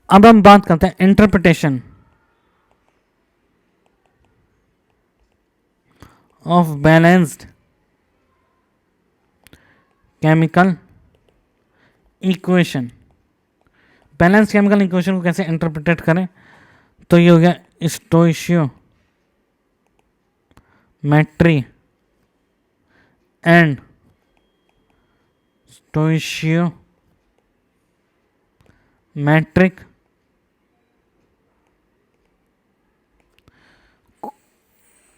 अब हम बात करते हैं interpretation of balanced chemical equation. Balance chemical equation को कैसे इंटरप्रिटेट करें, तो ये हो गया stoichiometry and stoichiometric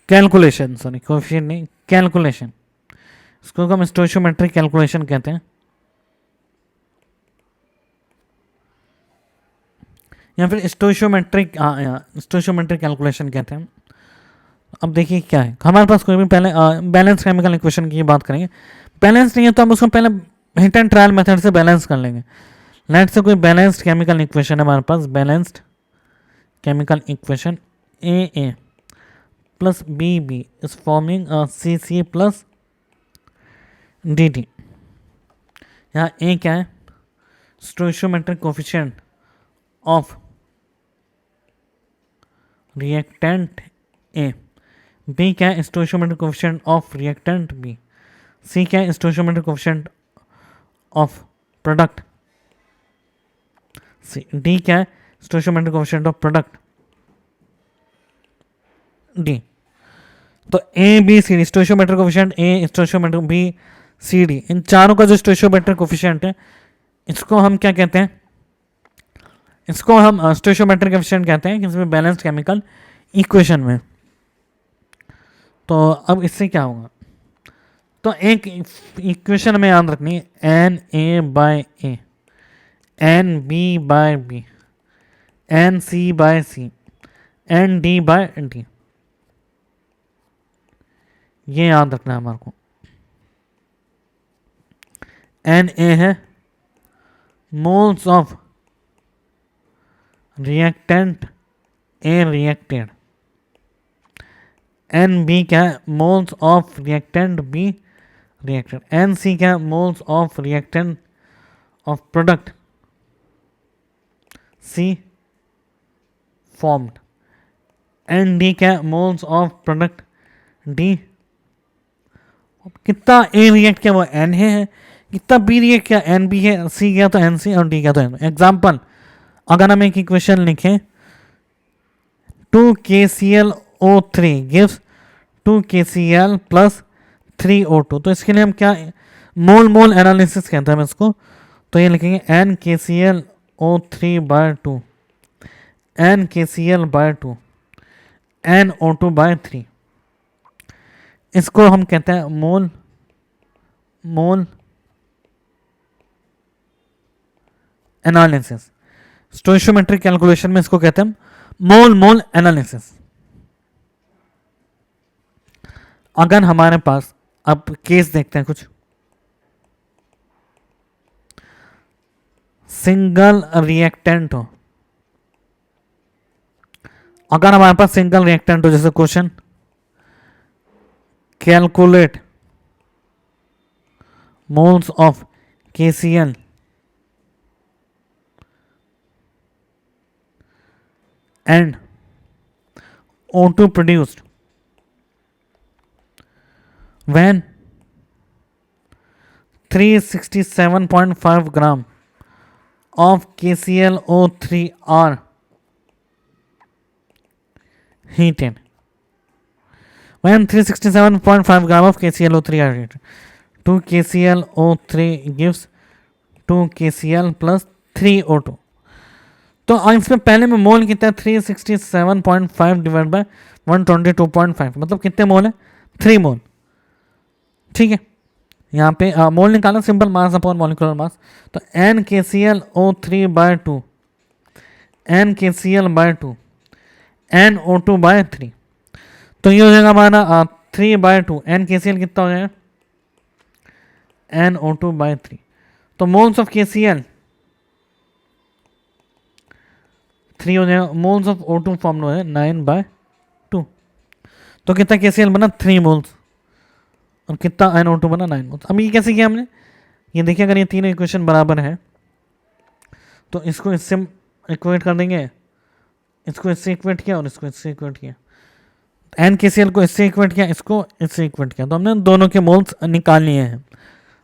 calculation, sorry coefficient नहीं, कैलकुलेशन, इसको हम स्टोइशियोमेट्रिक कैलकुलेशन कहते हैं, या फिर स्टोइशियोमेट्रिक, स्टोइशियोमेट्रिक कैलकुलेशन कहते हैं। अब देखिए क्या है हमारे पास, कोई भी पहले बैलेंस केमिकल इक्वेशन की बात करेंगे। बैलेंस नहीं है तो हम उसको पहले हिट एंड ट्रायल मेथड से बैलेंस कर लेंगे। लेट से कोई बैलेंस्ड केमिकल इक्वेशन है हमारे पास, balanced chemical equation A plus B is forming C C plus D T. यहाँ ए क्या है, stoichiometric coefficient of reactant A, B क्या है, stoichiometric coefficient of reactant B, C क्या है, stoichiometric coefficient of product C, D क्या है, stoichiometric coefficient of product D. तो A B C D, stoichiometric coefficient A, stoichiometric B C D, इन चारों का जो स्टोइशियोमेट्रिक कोफिशिएंट है इसको हम क्या कहते हैं, इसको हम स्टोइशियोमेट्रिक कोफिशिएंट कहते हैं किसी भी बैलेंस्ड केमिकल इक्वेशन में। तो अब इससे क्या होगा, तो एक इक्वेशन में याद रखनी है N A by A, N B by B, N C by C, N D by D, ये याद रखना है हमारे को। एन ए है moles of reactant A reacted, N B क्या है, moles of reactant B reacted, N C क्या है, moles of reactant of product C formed, N D क्या है, मोल्स ऑफ प्रोडक्ट डी। कितना ए रिएक्ट किया वो एन है, कितना बी रिएक्ट किया एन बी है, सी गया तो एन सी और डी गया तो एन। एग्जाम्पल, अगर हम एक इक्वेशन लिखें 2KClO3 gives 2KCl plus 3O2, तो इसके लिए हम क्या मोल मोल एनालिसिस कहते हैं हम इसको, तो ये लिखेंगे NKClO3 bye 2, NKCl bye 2, NO2 bye 3, इसको हम कहते हैं मोल मोल एनालिसिस। स्टोइशियोमेट्रिक कैलकुलेशन में इसको कहते हैं मोल मोल एनालिसिस। अगर हमारे पास, अब केस देखते हैं कुछ, सिंगल रिएक्टेंट हो, अगर हमारे पास सिंगल रिएक्टेंट हो, जैसे question calculate moles of KCl and O2 produced when 367.5 gram of KClO3 are heated. When 367.5 gram of KClO3 are heated, 2 KClO3 gives 2 KCl plus 3O2. तो इसमें पहले में मोल कितना है, 367.5 डिवाइड बाय 122.5, मतलब कितने मोल है, 3 मोल। ठीक है, यहाँ पे मोल निकालना, simple mass upon molecular mass, तो NKClO3 bye 2, NKCl bye 2, NO2 bye 3, तो ये हो जाएगा हमारा 3 बाय 2, NKCl कितना हो जाएगा, NO2 बाय 3, तो मोल्स ऑफ KCl 3 हो जाएगा, मोल्स ऑफ O2 फॉर्म है 9/2, तो कितना KCl बना 3 मोल्स, और कितना NO2 बना 9 मोल्स। अब ये कैसे किया हमने, ये देखिए अगर ये तीनों इक्वेशन बराबर है तो इसको इससे इक्वेट कर देंगे, इसको इससे इक्वेट किया और इसको इससे इक्वेट किया, NaCl को इससे इक्वेट किया, इसको इससे इक्वेट किया, तो हमने दोनों के मोल्स निकाल लिए हैं।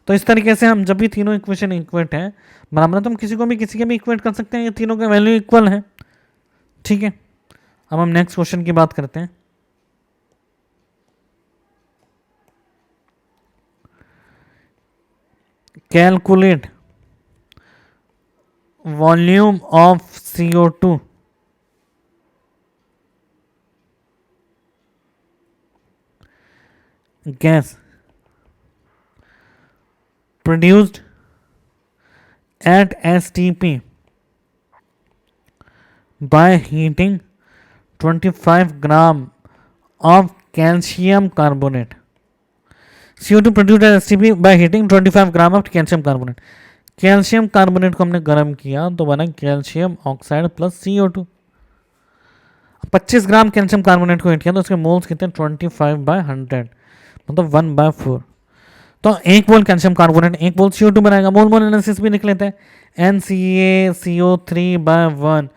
तो इस तरीके से हम जब भी तीनों इक्वेशन इक्वेट है बराबर है तो हम किसी को भी किसी के भी इक्वेट कर सकते हैं, ये तीनों का वैल्यू इक्वल है। ठीक है, अब हम नेक्स्ट क्वेश्चन की बात करते हैं। Calculate volume of CO2 gas produced at STP by heating 25 gram of calcium carbonate. CO2 produced at STP by heating 25 gram of calcium carbonate. Calcium carbonate को हमने गर्म किया तो बना कैल्शियम ऑक्साइड प्लस CO2। 25 ग्राम कैल्शियम कार्बोनेट को heat किया तो उसके मोल्स कितने 25/100 मतलब 1/4। तो एक मोल कैल्शियम कार्बोनेट एक मोल CO2 बनाएगा। मोल मोल एनालिसिस भी लिख लेते हैं, NaCO3/1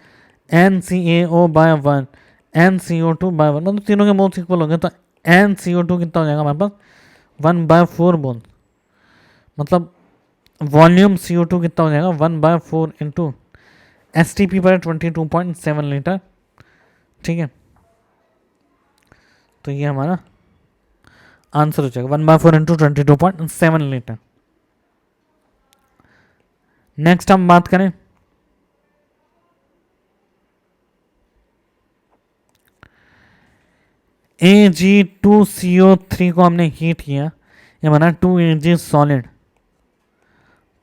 NaCO/1 NaCO2/1 मतलब तीनों के मोल्स इक्वल होंगे तो NaCO2 कितना हो जाएगा हमारे पास 1/4 मोल, मतलब वॉल्यूम CO2 कितना हो जाएगा 1/4 इंटू STP पर 22.7 लीटर। ठीक है, तो ये हमारा आंसर हो जाएगा 1/4 इंटू 22.7 लीटर। नेक्स्ट हम बात करें Ag2CO3 को हमने हीट किया, ये बना 2Ag solid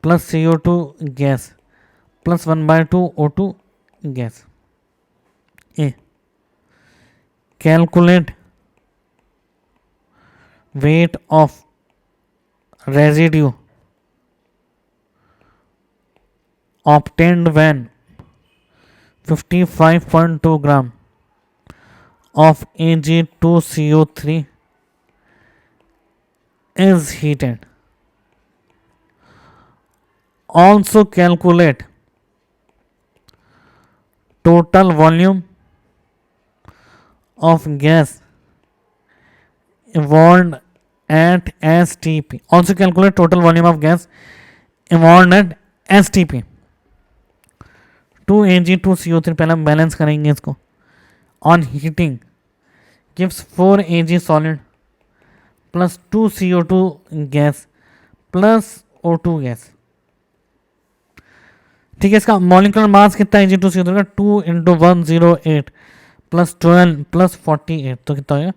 plus CO2 gas plus 1/2 O2 gas. A calculate weight of residue obtained when 55.2 gram of Ag2CO3 is heated. Also calculate total volume of gas evolved at STP. Also calculate total volume of gas evolved at STP. 2Ag2CO3 पहले हम balance करेंगे इसको। On heating gives 4Ag solid plus 2 CO2 gas plus O2 gas। ठीक है, इसका molecular mass कितना है Ag2CO3 का 2 × 108 प्लस 12 प्लस 48 तो कितना हो जाएगा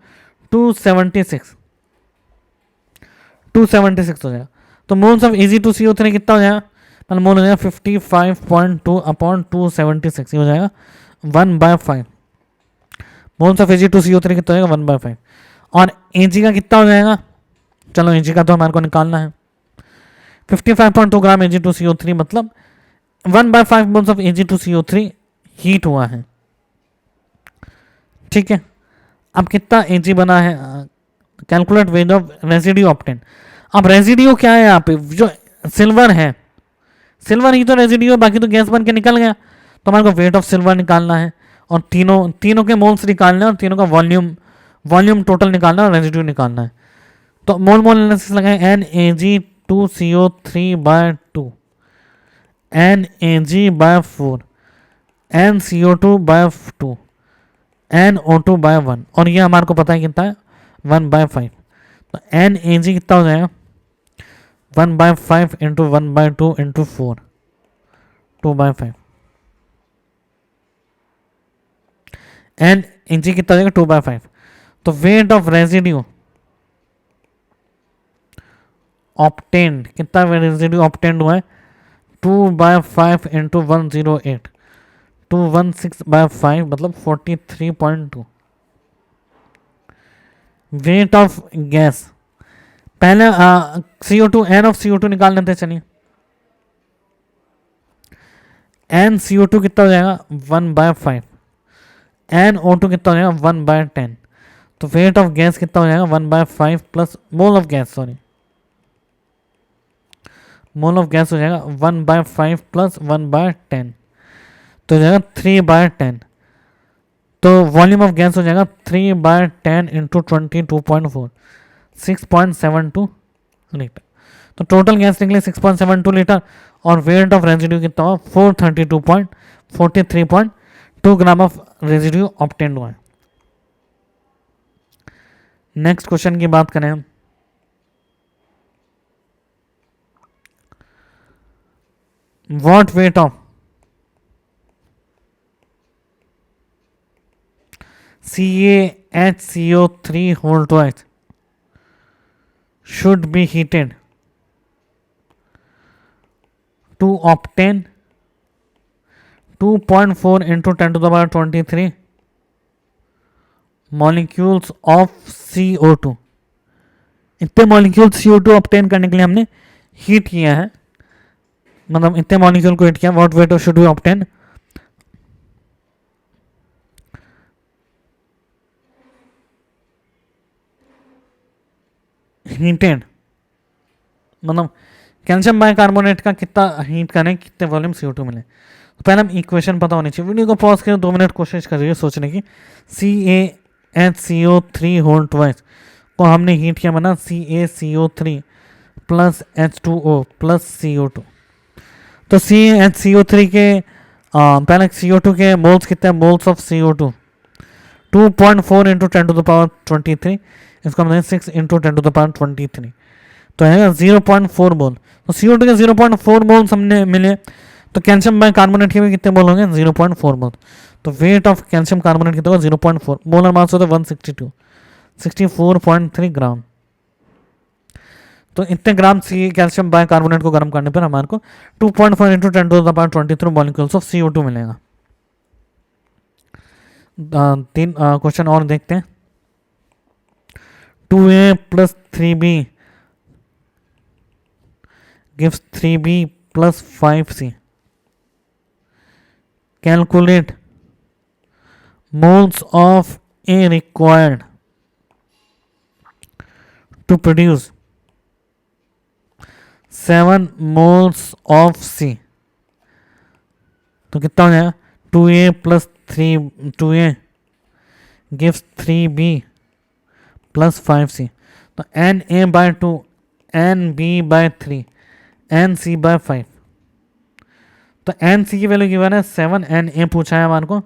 276 हो जाएगा। तो मोल्स ऑफ Ag2CO3 कितना हो जाएगा, मतलब मोल हो जाएगा 55.2 अपॉन 276 हो जाएगा 1/5। मोल्स ऑफ Ag2CO3 कितना हो जाएगा 1/5 और Ag का कितना हो जाएगा, चलो Ag का तो हमारे को निकालना है 55.2 ग्राम Ag2CO3 मतलब 1/5 मोल्स ऑफ Ag2CO3 हीट हुआ है। ठीक है, अब कितना Ag बना है, calculate weight of residue obtain. अब रेसिड्यू क्या है यहाँ पे, जो सिल्वर है, सिल्वर ही तो रेसिड्यू है, बाकी तो गैस बन के निकल गया, तो हमारे को वेट ऑफ सिल्वर निकालना है और तीनों के मोल्स निकालना है और तीनों का वॉल्यूम टोटल निकालना है और रेसिड्यू निकालना है। तो मोल एनालिसिस लगाए NaG2CO3/2 NaG/4 NCO2/2 NO2/1 और ये हमारे को पता है कितना है 1/5। तो NaG कितना हो जाएगा 1/5 इंटू 1/2 इंटू 4 2/5। NaG कितना हो जाएगा 2/5। तो वेट ऑफ रेसिड्यू ऑब्टेन्ड, कितना रेसिड्यू ऑब्टेन्ड हुआ है 2/5 इंटू 108 216/5 मतलब 43.2। वेट ऑफ गैस पहले CO2 N ऑफ CO2 निकाल लेते हैं, चलिए NCO2 कितना हो जाएगा 1/5 NO2 कितना हो जाएगा 1/10। तो वेट ऑफ गैस कितना हो जाएगा 1/5 plus mole of gas, sorry mole of gas हो जाएगा 1/5 प्लस 1/10 तो हो जाएगा 3/10। तो वॉल्यूम ऑफ गैस हो जाएगा 3/10 इंटू 22.4, 6.72 लीटर। तो टोटल गैस निकले 6.72 लीटर और वेट ऑफ रेजिड्यू कितना हुआ 432.43.2 ग्राम ऑफ रेजिड्यू ऑब्टेन्ड हुआ है। नेक्स्ट क्वेश्चन की बात करें हम, what weight of CaHCO3 whole twice should be heated to obtain 2.4 into 10 to the power 23 molecules of CO2। इतने मॉलिक्यूल CO2 ऑब्टेन करने के लिए हमने हीट किया है, मतलब इतने मॉलिक्यूल को हीट किया। What weight of should be obtain, heated मतलब कैल्शियम बाइकार्बोनेट का कितना हीट करें, कितने वॉल्यूम CO2 मिले। तो पहले हम इक्वेशन पता होनी चाहिए। वीडियो को पॉज करें, 2 मिनट कोशिश करिए सोचने की। CaHCO3 होल ट्वाइस को हमने हीट किया, बना CaCO3 plus H2O plus CO2। तो CaHCO3 के पहले CO2 के मोल्स कितने, moles of CO2 2.4 into 10 to the power 23, इसको हमने 6 इंटू 10 टू द पावर 23, तो है 0.4 मोल। तो CO2 के 0.4 मोल्स हमने मिले, तो कैल्शियम बाइकार्बोनेट के भी कितने मोल होंगे 0.4 मोल। तो वेट ऑफ कैल्शियम कार्बोनेट कितना होगा 0.4, मोलर मास होता है 162, 64.3 ग्राम। तो इतने ग्राम कैल्शियम बाइकार्बोनेट को गर्म करने पर हमारे को 2.4 into 10 to the power 23 molecules of CO2 मिलेगा। 3 क्वेश्चन और देखते हैं। 2A plus 3B gives 3B plus 5C. Calculate moles of A required to produce 7 moles of C. तो कितना हो जाएगा 2A plus 2A gives 3B plus 5C। तो NA by 2, NB by 3, NC by 5। तो NC की value given है 7, NA पूछा है हमारे को,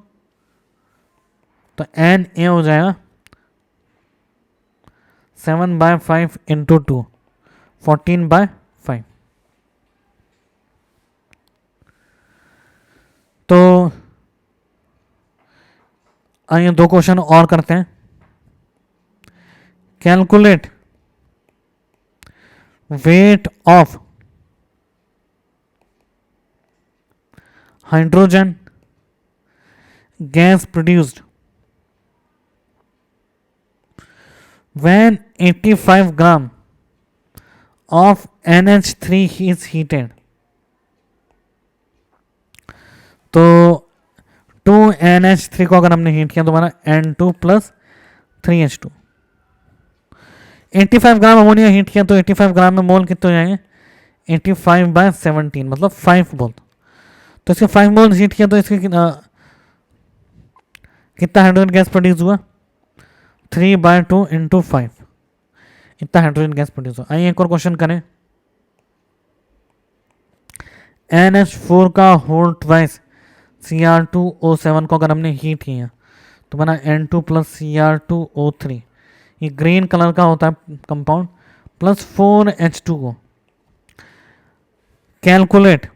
तो NA हो जाएगा 7 by 5 इंटू 2, 14 by 5। तो आइए 2 क्वेश्चन और करते हैं। Calculate weight of hydrogen gas produced when 85 gram of NH3 is heated। तो 2NH3 को अगर हमने हीट किया तो हमारा N2 plus 3H2। 85 gram ammonia heat किया तो 85 ग्राम में मोल कितने हो जाएंगे 85/17 मतलब 5 मोल। तो इसके 5 मोल हीट किया तो इसके कितना हाइड्रोजन गैस प्रोड्यूस हुआ 3/2 इंटू 5, इतना हाइड्रोजन गैस प्रोड्यूस हुआ। आइए एक और क्वेश्चन करें। NH4 का होल ट्वाइस Cr2O7 को अगर हमने हीट किया तो बना N2 प्लस Cr2O3, ये ग्रीन कलर का होता है compound, plus 4H2O। Calculate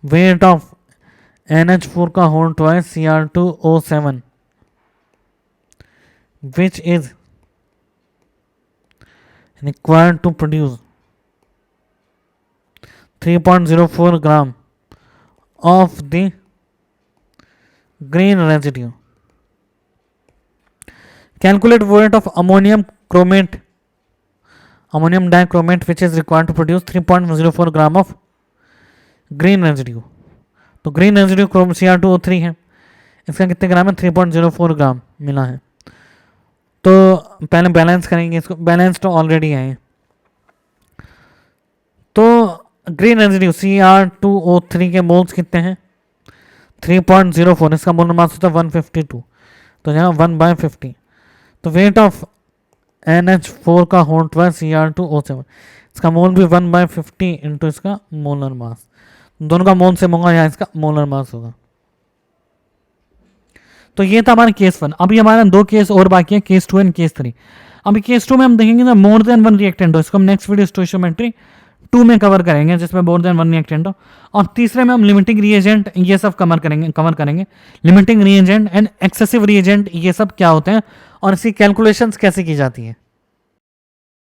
weight of NH4 का whole twice Cr2O7 which is required to produce 3.04 gram of the green residue। Calculate weight of ammonium dichromate which is required to produce 3.04 gram of green residue। तो green residue Cr2O3 है, इसका कितने ग्राम है 3.04 ग्राम मिला है। तो पहले बैलेंस करेंगे इसको, बैलेंस तो ऑलरेडी है। तो ग्रीन रेजिड्यू Cr2O3 के मोल्स कितने हैं 3.04, इसका मोलर मास होता है 152, तो यहाँ 1/50, तो वेट ऑफ NH4 का होल 12 Cr2O7, इसका मोल भी 1/50 इंटू इसका मोलर मास, दोनों का मोल सेम होगा, यहाँ इसका मोलर मास होगा। तो ये था हमारा केस 1। अभी हमारा 2 केस और बाकी है, केस 2 एंड केस 3। अभी केस 2 में हम देखेंगे ना मोर देन 1 रिएक्टेंट हो, इसको हम नेक्स्ट वीडियो स्टोइशियोमेट्री 2 में कवर करेंगे जिसमें मोर देन 1 रिएक्टेंट हो। और तीसरे में हम लिमिटिंग रिएजेंट ये सब कवर करेंगे limiting reagent and excessive reagent ये सब क्या होते हैं और इसकी कैलकुलेशंस कैसे की जाती है।